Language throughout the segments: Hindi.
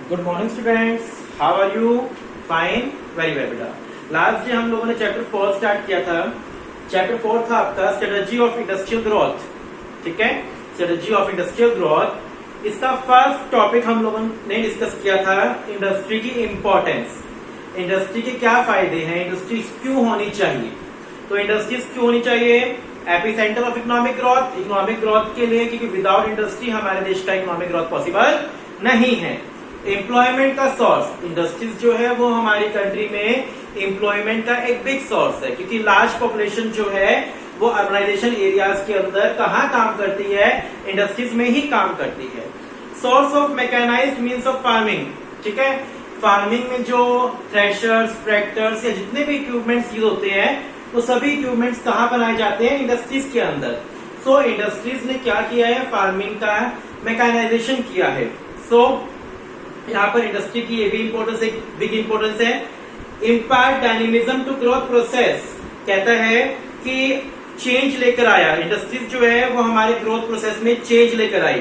Good morning students, how are you? Fine, very well बेटा। लास्ट डे हम लोगों ने चैप्टर 4 स्टार्ट किया था। चैप्टर 4 था आपका स्ट्रेटजी ऑफ इंडस्ट्रियल ग्रोथ। ठीक है, स्ट्रेटजी ऑफ इंडस्ट्रियल ग्रोथ। इसका फर्स्ट टॉपिक हम लोगों ने डिस्कस किया था इंडस्ट्री की इंपॉर्टेंस। इंडस्ट्री के क्या फायदे हैं, इंडस्ट्रीज क्यों होनी चाहिए। तो इंडस्ट्रीज क्यों होनी चाहिए? Epicentre of economic growth, economic growth के लिए, क्योंकि विदाउट इंडस्ट्री हमारे देश का इकोनॉमिक ग्रोथ पॉसिबल नहीं है। एम्प्लॉयमेंट का सोर्स, इंडस्ट्रीज जो है वो हमारी कंट्री में एम्प्लॉयमेंट का एक बिग सोर्स है, क्योंकि लार्ज पॉपुलेशन जो है वो अर्बनाइजेशन एरियाज के अंदर कहाँ काम करती है? इंडस्ट्रीज में ही काम करती है। Source of mechanised means of farming. ठीक है, फार्मिंग में जो थ्रेशर्स, ट्रैक्टर्स या जितने भी इक्विपमेंट्स यूज होते हैं वो सभी इक्विपमेंट्स कहाँ बनाए जाते हैं? इंडस्ट्रीज के अंदर। सो इंडस्ट्रीज ने क्या किया है? फार्मिंग का मैकेनाइजेशन किया है। सो यहाँ पर इंडस्ट्री की ये भी इंपॉर्टेंस, एक बिग इंपॉर्टेंस है। Impart dynamism to growth process, कहता है कि चेंज लेकर आया। इंडस्ट्रीज जो है वो हमारे ग्रोथ प्रोसेस में चेंज लेकर आई।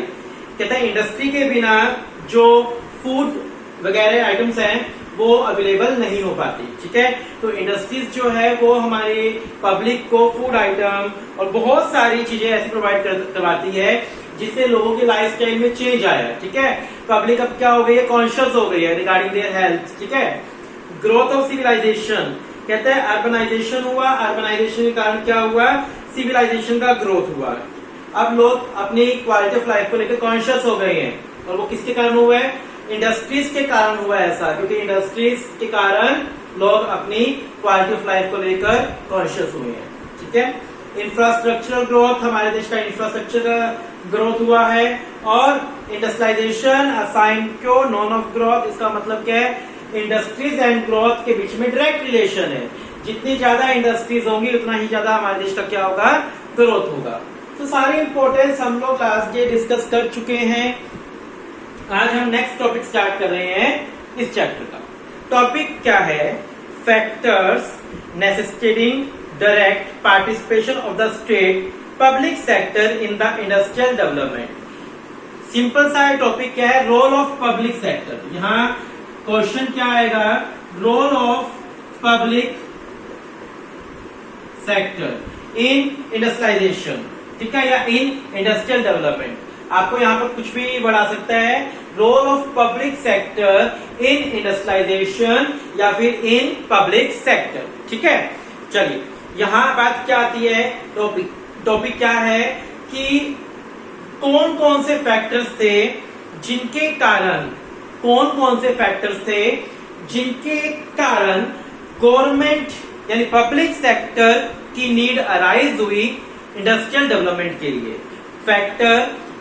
कहता है इंडस्ट्री के बिना जो फूड वगैरह आइटम्स हैं वो अवेलेबल नहीं हो पाती। ठीक है, तो इंडस्ट्रीज जो है वो हमारी पब्लिक को फूड आइटम और बहुत सारी चीजें ऐसी प्रोवाइड करवाती है जिससे लोगों की लाइफस्टाइल में चेंज आया। ठीक है, पब्लिक अब क्या हो गई है? कॉन्शियस हो गई है रिगार्डिंग देयर हेल्थ। ठीक है, ग्रोथ ऑफ सिविलाइजेशन, कहते हैं अर्बनाइजेशन हुआ। अर्बनाइजेशन के कारण क्या हुआ? सिविलाइजेशन का ग्रोथ हुआ। अब लोग अपनी क्वालिटी ऑफ लाइफ को लेकर कॉन्शियस हो गए हैं, और वो किसके कारण हुआ है? इंडस्ट्रीज के कारण हुआ है ऐसा, क्योंकि इंडस्ट्रीज के कारण लोग अपनी क्वालिटी ऑफ लाइफ को लेकर कॉन्शियस हुए हैं। ठीक है, इंफ्रास्ट्रक्चरल ग्रोथ, हमारे देश का इंफ्रास्ट्रक्चर का ग्रोथ हुआ है। और इंडस्ट्रियलाइजेशन असाइन क्यों नॉन ऑफ ग्रोथ, इसका मतलब क्या है? इंडस्ट्रीज एंड ग्रोथ के बीच में डायरेक्ट रिलेशन है। जितनी ज्यादा इंडस्ट्रीज होंगी उतना ही ज्यादा हमारे देश का क्या होगा? ग्रोथ होगा। तो सारी इंपॉर्टेंस हम लोग लास्ट डे डिस्कस कर चुके हैं। आज हम नेक्स्ट टॉपिक स्टार्ट कर रहे हैं इस चैप्टर का। टॉपिक क्या है? Factors necessitating direct participation of the state public sector in the industrial development. Simple सा टॉपिक क्या है? Role of public sector. यहाँ क्वेश्चन क्या आएगा? Role of public sector in industrialization. ठीक है, या इन इंडस्ट्रियल डेवलपमेंट। आपको यहाँ पर कुछ भी बढ़ा सकता है। Role of public sector in industrialisation या फिर इन पब्लिक सेक्टर। ठीक है, चलिए यहाँ बात क्या आती है? टॉपिक क्या है कि कौन कौन से फैक्टर्स थे जिनके कारण, गवर्नमेंट यानी पब्लिक सेक्टर की नीड अराइज हुई इंडस्ट्रियल डेवलपमेंट के लिए। Factor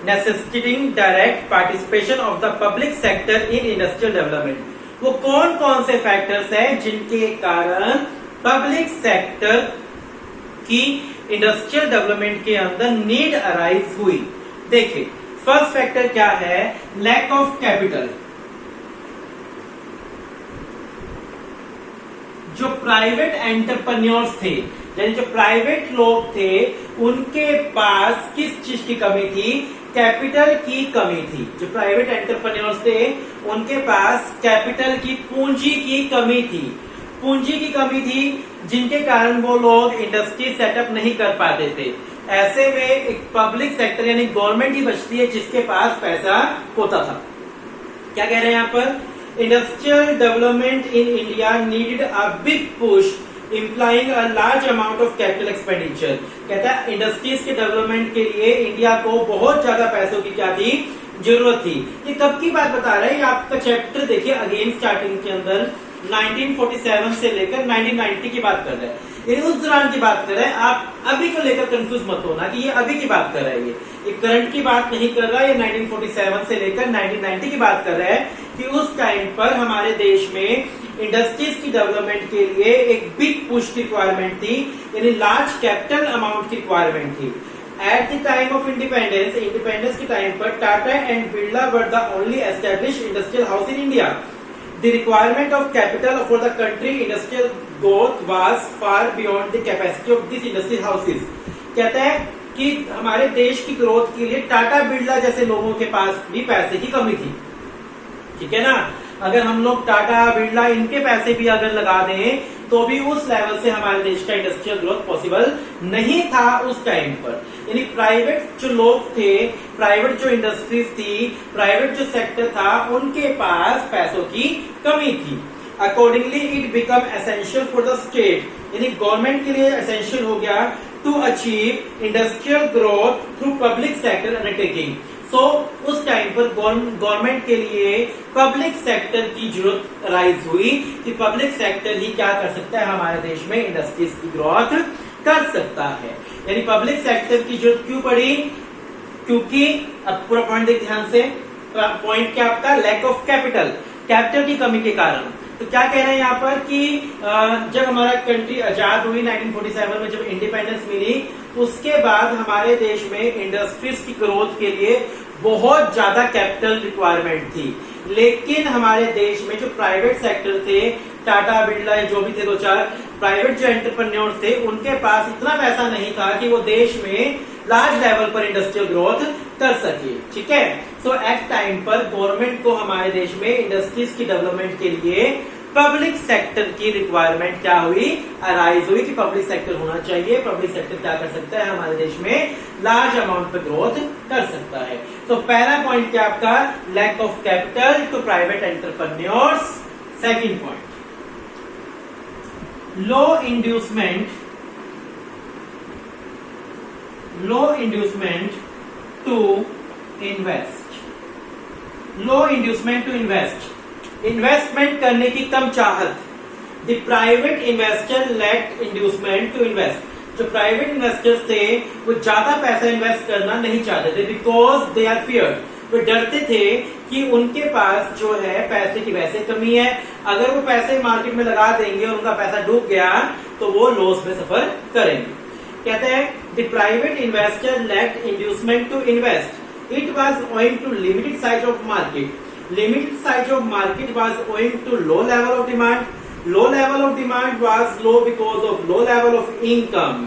necessitating direct participation of the public sector in industrial development. वो कौन कौन से फैक्टर्स हैं जिनके कारण पब्लिक सेक्टर की इंडस्ट्रियल डेवलपमेंट के अंदर नीड अराइज हुई? देखिए, फर्स्ट फैक्टर क्या है? Lack of capital. जो प्राइवेट एंटरप्रेन्योर्स थे, यानी जो प्राइवेट लोग थे, उनके पास किस चीज की कमी थी? कैपिटल की कमी थी। जो प्राइवेट एंटरप्रेन्योर्स थे उनके पास कैपिटल की, पूंजी की कमी थी। पूंजी की कमी थी जिनके कारण वो लोग इंडस्ट्री सेटअप नहीं कर पाते थे। ऐसे में एक पब्लिक सेक्टर यानी गवर्नमेंट ही बचती है जिसके पास पैसा होता था। क्या कह रहे हैं यहाँ पर? Industrial development in India needed a big push implying a large amount of capital expenditure. कहता है इंडस्ट्रीज के डेवलपमेंट के लिए इंडिया को बहुत ज्यादा पैसों की क्या थी? जरूरत थी। ये कब की बात बता रहे हैं? आपका चैप्टर देखिए अगेन स्टार्टिंग के अंदर 1947 से लेकर 1990 की बात कर रहे हैं। ये उस दौरान की बात कर रहे हैं। आप अभी को लेकर कंफ्यूज मत होना कि ये अभी की बात कर रहा है। ये करंट की बात नहीं कर रहा है। ये 1947 से लेकर 1990 की बात कर रहा है कि उस टाइम पर हमारे देश में इंडस्ट्रीज की डेवलपमेंट के लिए एक बिग पुश की रिक्वायरमेंट थी, यानी लार्ज कैपिटल अमाउंट की रिक्वायरमेंट थी। At the time of independence के टाइम पर Tata and Birla were the only established industrial house in India. The requirement of capital for the country industrial growth was far beyond the capacity of these industrial houses. कहता है कि हमारे देश की ग्रोथ के लिए टाटा बिरला जैसे लोगों के पास भी पैसे की कमी थी। ठीक है ना। अगर हम लोग टाटा बिरला इनके पैसे भी अगर लगा दें तो भी उस लेवल से हमारे देश का इंडस्ट्रियल ग्रोथ पॉसिबल नहीं था उस टाइम पर। यानी प्राइवेट जो लोग थे, प्राइवेट जो इंडस्ट्रीज थी, प्राइवेट जो सेक्टर था, उनके पास पैसों की कमी थी। Accordingly it become essential for the state, यानी गवर्नमेंट के लिए एसेंशियल हो गया to achieve industrial growth through public sector undertaking. So उस टाइम पर गवर्नमेंट के लिए पब्लिक सेक्टर की जरूरत राइज हुई कि पब्लिक सेक्टर ही क्या कर सकता है, हमारे देश में इंडस्ट्रीज की ग्रोथ कर सकता है। यानी पब्लिक सेक्टर की जरूरत क्यों पड़ी, क्योंकि अब पूरा पॉइंट देख ध्यान से, पॉइंट क्या आपका, लैक ऑफ कैपिटल की कमी के कारण। तो क्या कह रहे हैं यहाँ पर कि जब हमारा कंट्री आजाद हुई 1947 में, जब इंडिपेंडेंस मिली, उसके बाद हमारे देश में इंडस्ट्रीज की ग्रोथ के लिए बहुत ज्यादा कैपिटल रिक्वायरमेंट थी। लेकिन हमारे देश में जो प्राइवेट सेक्टर थे, टाटा बिरला जो भी थे, दो चार प्राइवेट जो एंटरप्रेन्योर्स थे, उनके पास इतना पैसा नहीं था कि वो देश में लार्ज लेवल पर इंडस्ट्रियल ग्रोथ कर सके। ठीक है। सो एट टाइम पर गवर्नमेंट को हमारे देश में इंडस्ट्रीज की डेवलपमेंट के लिए पब्लिक सेक्टर की रिक्वायरमेंट क्या हुई, अराइज हुई कि पब्लिक सेक्टर होना चाहिए। पब्लिक सेक्टर क्या कर सकता है, हमारे देश में लार्ज अमाउंट पे ग्रोथ कर सकता है। तो पहला पॉइंट क्या आपका, lack of capital to private entrepreneurs. Second point, low inducement to invest, investment करने की कम चाहत। The private investor lacked inducement to invest, जो प्राइवेट इन्वेस्टर्स थे वो ज्यादा पैसा इन्वेस्ट करना नहीं चाहते थे, बिकॉज दे आर फियर्ड, वो डरते थे कि उनके पास जो है पैसे की वैसे कमी है, अगर वो पैसे मार्केट में लगा देंगे और उनका पैसा डूब गया तो वो लॉस में सफर करेंगे। कहते हैं the private investor lacked inducement to invest, it was owing to limited size of market. Limited size of market was owing to low level of demand. Low level of demand was low because of low level of income.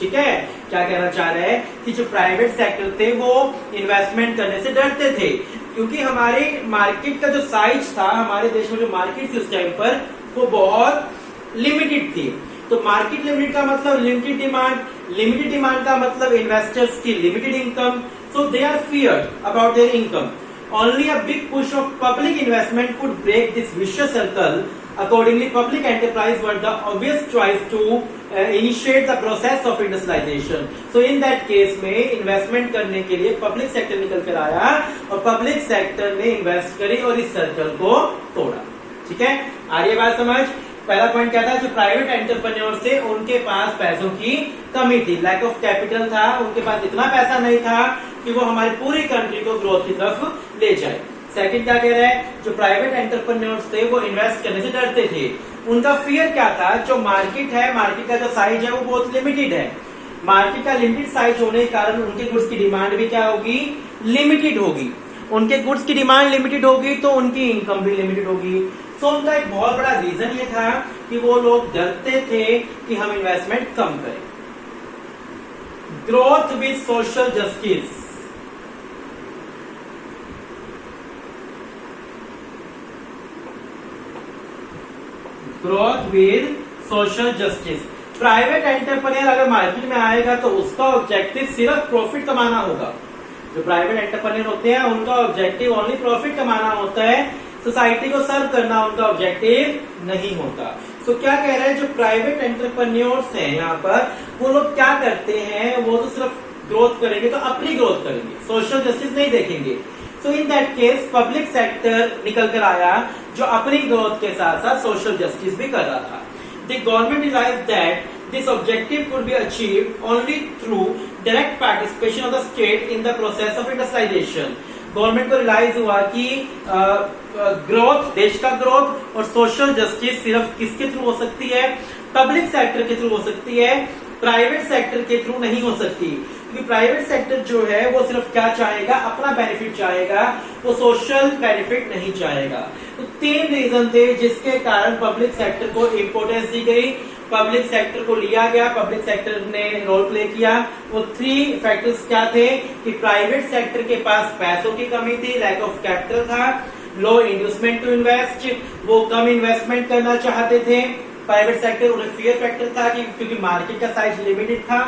ठीक है। क्या कहना चाह रहे हैं कि जो प्राइवेट सेक्टर थे वो इन्वेस्टमेंट करने से डरते थे, क्योंकि हमारे मार्केट का जो साइज था, हमारे देश में जो मार्केट थी उस टाइम पर, वो बहुत लिमिटेड थी। तो मार्केट लिमिटेड का मतलब लिमिटेड डिमांड, लिमिटेड डिमांड का मतलब इन्वेस्टर्स की limited income. So they are feared about their income. Only a big push of public investment could break this vicious circle. Accordingly, public enterprise were the obvious choice to initiate the process of industrialization. So in that case में इन्वेस्टमेंट करने के लिए पब्लिक सेक्टर निकल कर आया और पब्लिक सेक्टर ने इन्वेस्ट करी और इस सर्कल को तोड़ा। ठीक है, आ रही है बात समझ। पहला पॉइंट क्या था, जो प्राइवेट एंटरप्रेन्योर्स थे उनके पास पैसों की कमी थी, लैक ऑफ कैपिटल था, उनके पास इतना पैसा नहीं था कि वो हमारी पूरी कंट्री को ग्रोथ की तरफ ले जाए। सेकंड क्या कह रहे हैं, जो प्राइवेट एंटरप्रेन्योर्स थे वो इन्वेस्ट करने से डरते थे। उनका फियर क्या था, जो मार्केट है, मार्केट का जो साइज है वो बहुत लिमिटेड है। मार्केट का लिमिटेड साइज होने के कारण उनके गुड्स की डिमांड भी क्या होगी, लिमिटेड होगी। उनके गुड्स की डिमांड लिमिटेड होगी तो उनकी इनकम भी लिमिटेड होगी। सो उनका एक बहुत बड़ा रीजन ये था कि वो लोग डरते थे कि हम इन्वेस्टमेंट कम करें। Growth with social justice, growth with social justice. Private entrepreneur अगर मार्केट में आएगा तो उसका ऑब्जेक्टिव सिर्फ प्रॉफिट कमाना होगा। जो प्राइवेट एंटरप्रेन्योर होते हैं उनका ऑब्जेक्टिव ओनली प्रॉफिट कमाना होता है, सोसाइटी को सर्व करना उनका ऑब्जेक्टिव नहीं होता। तो क्या कह रहे हैं, जो प्राइवेट एंटरप्रेन्योर्स हैं यहाँ पर, वो लोग क्या करते हैं, वो तो सिर्फ ग्रोथ करेंगे तो अपनी ग्रोथ करेंगे, सोशल जस्टिस नहीं देखेंगे। So in that case public sector निकल कर आया जो अपनी ग्रोथ के साथ साथ सोशल जस्टिस भी कर रहा था। The government realised that this objective could be achieved only through direct participation of the state in the process of industrialization. Government को रियलाइज हुआ कि ग्रोथ, देश का ग्रोथ और सोशल जस्टिस सिर्फ किसके थ्रू हो सकती है, पब्लिक सेक्टर के थ्रू हो सकती है, प्राइवेट सेक्टर के थ्रू नहीं हो सकती। क्योंकि प्राइवेट सेक्टर जो है वो सिर्फ क्या चाहेगा, अपना बेनिफिट चाहेगा, वो सोशल बेनिफिट नहीं चाहेगा। तो तीन रीजन थे जिसके कारण पब्लिक सेक्टर को इंपोर्टेंस दी गई। पब्लिक सेक्टर को लिया गया, पब्लिक सेक्टर ने रोल प्ले किया। वो 3 फैक्टर्स क्या थे कि प्राइवेट सेक्टर के पास पैसों की कमी थी, लैक ऑफ कैपिटल था, लो इंड्यूसमेंट टू इन्वेस्ट, वो कम इन्वेस्टमेंट करना चाहते थे। प्राइवेट सेक्टर उन्हें फियर फैक्टर था कि क्योंकि मार्केट का साइज लिमिटेड था,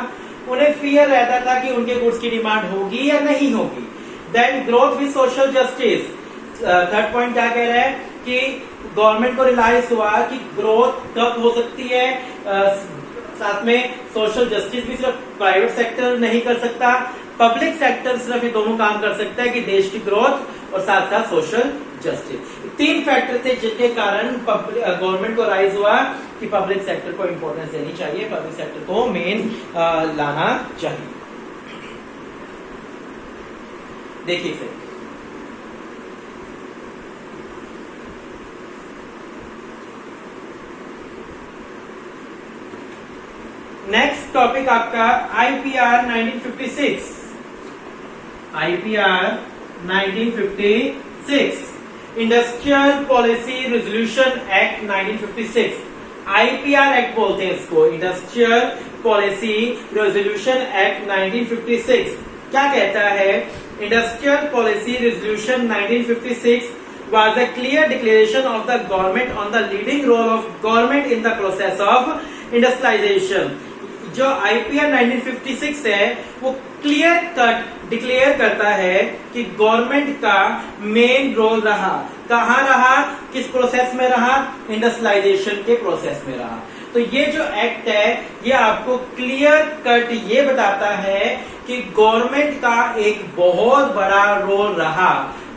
उन्हें फियर रहता था कि उनके गुड्स की डिमांड होगी या नहीं होगी। Then growth with social justice, third point क्या कह रहा है कि गवर्नमेंट को रियलाइज हुआ कि ग्रोथ कब हो सकती है, साथ में सोशल जस्टिस भी सिर्फ प्राइवेट सेक्टर नहीं कर सकता, पब्लिक सेक्टर सिर्फ ये दोनों काम कर सकता है कि देश की ग्रोथ और साथ साथ सोशल जस्टिस। 3 फैक्टर थे जिनके कारण गवर्नमेंट को राइज हुआ कि पब्लिक सेक्टर को इंपॉर्टेंस देनी चाहिए, पब्लिक सेक्टर को मेन लाना चाहिए। देखिए इसे, नेक्स्ट टॉपिक आपका IPR 1956। IPR 1956, industrial policy resolution act 1956। IPR act बोलते हैं इसको, इंडस्ट्रियल पॉलिसी रेजोल्यूशन एक्ट 1956। क्या कहता है? Industrial policy resolution 1956 was a clear declaration of the government on the leading role of government in the process of industrialization। जो आईपीआर 1956 है वो क्लियर कट डिक्लेयर करता है कि गवर्नमेंट का मेन रोल रहा, कहाँ रहा, किस प्रोसेस में रहा, इंडस्ट्रियलाइजेशन के प्रोसेस में रहा। तो ये जो एक्ट है ये आपको क्लियर कट ये बताता है कि गवर्नमेंट का एक बहुत बड़ा रोल रहा।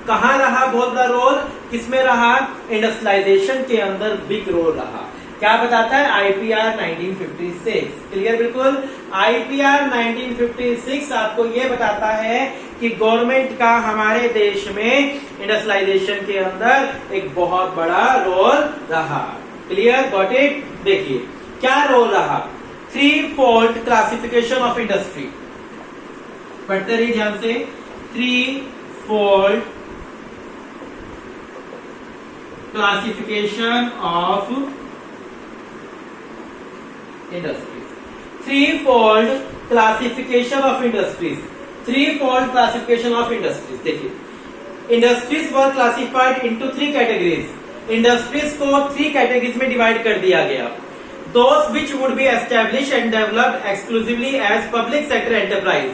कहाँ रहा बहुत बड़ा रोल, किसमें रहा? इंडस्ट्रियलाइजेशन के अंदर बिग रोल रहा। क्या बताता है? आईपीआर 1956। क्लियर बिल्कुल। आईपीआर 1956 आपको ये बताता है कि गवर्नमेंट का हमारे देश में इंडस्ट्रियलाइजेशन के अंदर एक बहुत बड़ा रोल रहा। Clear, got it. देखिए क्या रोल रहा। 3-fold क्लासिफिकेशन ऑफ इंडस्ट्री, पढ़ते रहिए ध्यान से। 3-fold classification of industries. 3-fold classification of industries. 3-fold classification of industries. देखिए industries were classified into 3 categories. Industries को 3 कैटेगरीज में डिवाइड कर दिया गया। Those which would be establish and developed exclusively as public sector enterprise,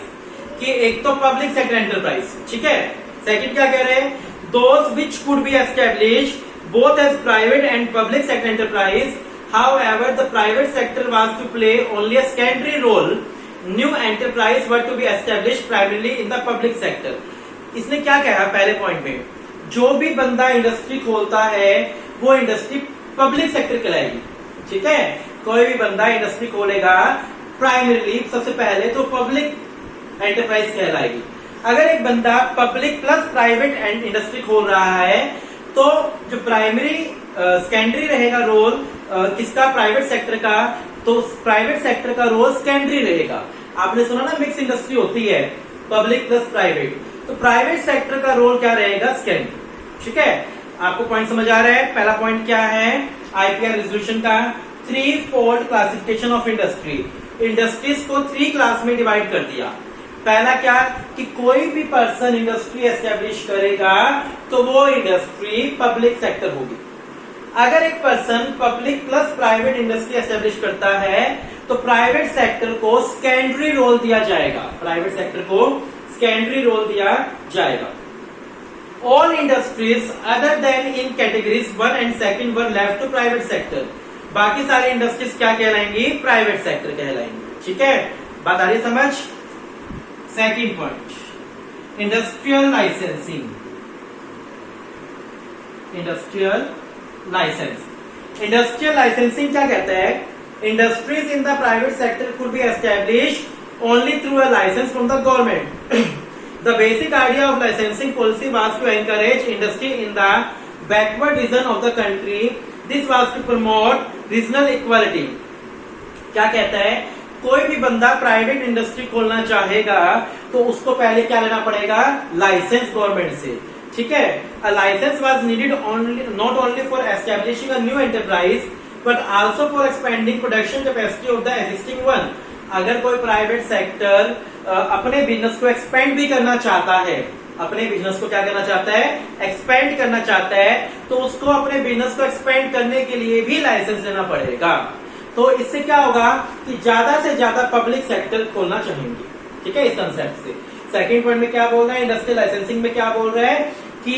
कि एक तो पब्लिक सेक्टर एंटरप्राइज, ठीक है। सेकंड क्या कह रहे हैं? Those which could be establish both as private and public sector enterprise, however the private sector was to play only a secondary role, new enterprise were to be established primarily in the public sector। इसने क्या कहा पहले पॉइंट में? जो भी बंदा इंडस्ट्री खोलता है वो इंडस्ट्री पब्लिक सेक्टर कहलाएगी, ठीक है। कोई भी बंदा इंडस्ट्री खोलेगा प्राइमरीली सबसे पहले तो पब्लिक एंटरप्राइज कहलाएगी। अगर एक बंदा public plus private and industry खोल रहा है तो जो प्राइमरी सेकेंडरी रहेगा रोल किसका? प्राइवेट सेक्टर का। तो प्राइवेट सेक्टर का रोल सेकेंडरी रहेगा। आपने सुना ना मिक्स इंडस्ट्री होती है, पब्लिक प्लस प्राइवेट, तो प्राइवेट सेक्टर का रोल क्या रहेगा? सेकेंडरी, ठीक है। आपको पॉइंट समझ आ रहा है? पहला पॉइंट क्या है आईपीआर रेजोल्यूशन का? 3-fold classification of industry. Industries को 3 क्लास में डिवाइड कर दिया। पहला क्या कि कोई भी पर्सन इंडस्ट्री एस्टेब्लिश करेगा तो वो इंडस्ट्री पब्लिक सेक्टर होगी। अगर एक person public plus private industry establish करता है तो प्राइवेट सेक्टर को सेकेंडरी रोल दिया जाएगा। प्राइवेट सेक्टर को सेकेंडरी रोल दिया जाएगा। All industries other than in categories 1 and 2 were left to private sector. बाकी सारी इंडस्ट्रीज क्या कहलाएंगी? प्राइवेट सेक्टर कहलाएंगी, ठीक है। बात आ रही समझ? Second point, industrial licensing. Industrial license. Industrial licensing क्या कहता है? Industries in the private sector could be established only through a license from the government. The basic idea of licensing policy was to encourage industry in the backward region of the country. This was to promote regional equality. क्या कहता है? कोई भी बंदा प्राइवेट इंडस्ट्री खोलना चाहेगा तो उसको पहले क्या लेना पड़ेगा? लाइसेंस गवर्नमेंट से, ठीक है। A licence was needed only not only for establishing a new enterprise but also for expanding production capacity of the existing one. अगर कोई प्राइवेट सेक्टर अपने बिजनेस को एक्सपेंड भी करना चाहता है, अपने बिजनेस को क्या करना चाहता है, एक्सपेंड करना चाहता है, तो उसको अपने बिजनेस को एक्सपेंड करने के लिए भी लाइसेंस लेना पड़ेगा। तो इससे क्या होगा कि ज्यादा से ज्यादा पब्लिक सेक्टर खोलना चाहेंगे, ठीक है, इस कंसेप्ट से। सेकंड पॉइंट में क्या बोल रहे हैं, इंडस्ट्रियल लाइसेंसिंग में क्या बोल रहे हैं कि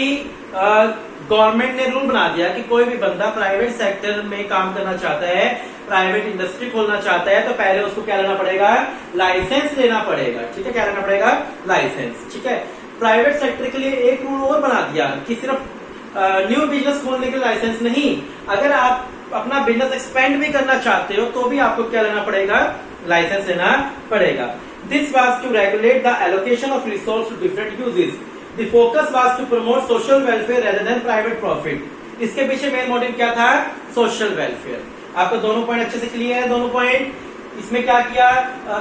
गवर्नमेंट ने रूल बना दिया कि कोई भी बंदा प्राइवेट सेक्टर में काम करना चाहता है, प्राइवेट इंडस्ट्री खोलना चाहता है, तो पहले उसको क्या लेना पड़ेगा, लाइसेंस लेना पड़ेगा, ठीक है, क्या लेना पड़ेगा, लाइसेंस, ठीक है। प्राइवेट सेक्टर के लिए एक रूल और बना दिया कि सिर्फ न्यू बिजनेस खोलने के लिए लाइसेंस नहीं, अगर आप अपना बिजनेस एक्सपेंड भी करना चाहते हो तो भी आपको क्या लेना पड़ेगा, लाइसेंस लेना पड़ेगा। This was to regulate the allocation of resource to different uses. The focus was to promote social welfare rather than private profit. इसके पीछे मेन मोटिव क्या था, सोशल वेलफेयर। आपको दोनों पॉइंट अच्छे से क्लियर है, दोनों पॉइंट। इसमें क्या किया,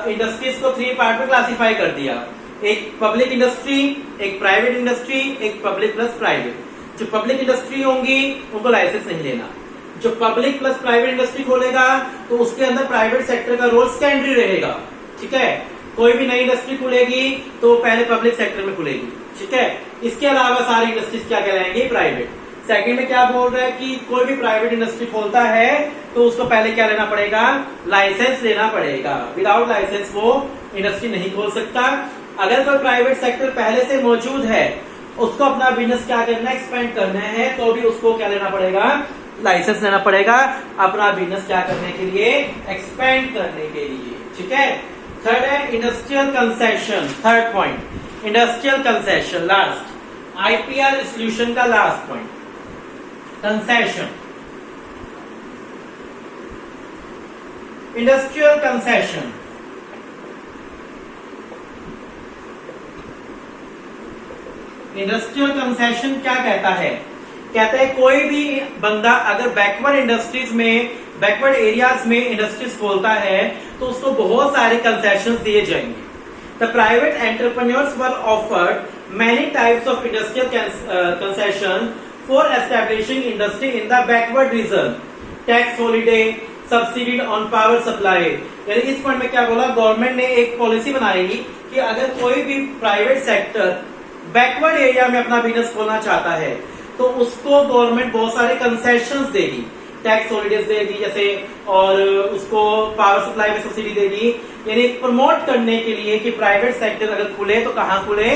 इंडस्ट्रीज को 3 पार्ट में क्लासिफाई कर दिया, एक पब्लिक इंडस्ट्री, एक प्राइवेट इंडस्ट्री, एक पब्लिक प्लस प्राइवेट। जो पब्लिक इंडस्ट्री होंगी उनको लाइसेंस नहीं लेना, जो पब्लिक प्लस प्राइवेट इंडस्ट्री खोलेगा तो उसके अंदर प्राइवेट सेक्टर का रोल सेकेंडरी रहेगा, ठीक है। कोई भी नई इंडस्ट्री खुलेगी तो पहले पब्लिक सेक्टर में खुलेगी, ठीक है। इसके अलावा सारी इंडस्ट्रीज क्या कहलाएंगी, प्राइवेट। सेकंड में क्या बोल रहा है कि कोई भी प्राइवेट इंडस्ट्री खोलता है तो उसको पहले क्या लेना पड़ेगा, लाइसेंस लेना पड़ेगा। विदाउट लाइसेंस वो इंडस्ट्री नहीं खोल सकता। अगर कोई प्राइवेट सेक्टर पहले से मौजूद है, उसको अपना बिजनेस क्या करना है, एक्सपेंड करना है, तो भी उसको क्या लेना पड़ेगा, लाइसेंस लेना पड़ेगा, अपना बिजनेस क्या करने के लिए, एक्सपेंड करने के लिए, ठीक है। थर्ड है industrial concession. Third point industrial concession, last IPR solution का last point, concession. Industrial concession, industrial concession क्या कहता है, कहता है कोई भी बंदा अगर बैकवर्ड इंडस्ट्रीज में, बैकवर्ड एरियाज में इंडस्ट्रीज खोलता है तो उसको बहुत सारे कंसेशंस दिए जाएंगे। The private entrepreneurs were offered many types of industrial concession for establishing industry in the backward region, tax holiday, subsidy on power supply. यानी इस पॉइंट में क्या बोला, गवर्नमेंट ने एक पॉलिसी बनाएगी कि अगर कोई भी प्राइवेट सेक्टर बैकवर्ड एरिया में अपना बिजनेस खोलना चाहता है तो उसको गवर्नमेंट बहुत सारे कंसेशंस देगी, टैक्स हॉलीडेज देगी जैसे, और उसको पावर सप्लाई में सब्सिडी देगी। यानी प्रमोट करने के लिए कि प्राइवेट सेक्टर अगर खुले तो कहाँ खुले,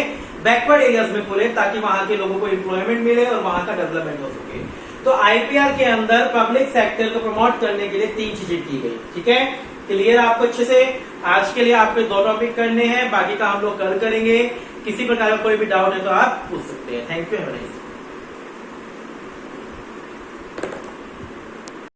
बैकवर्ड एरियाज में खुले, ताकि वहां के लोगों को एम्प्लॉयमेंट मिले और वहां का डेवलपमेंट हो सके। तो आईपीआर के अंदर पब्लिक सेक्टर को प्रमोट करने के लिए 3 चीजें की गई, ठीक है। क्लियर आपको अच्छे से। आज के लिए आपको 2 टॉपिक करने हैं, बाकी का हम लोग कल करेंगे। किसी प्रकार का कोई भी डाउट है तो आप पूछ सकते हैं। Thank you.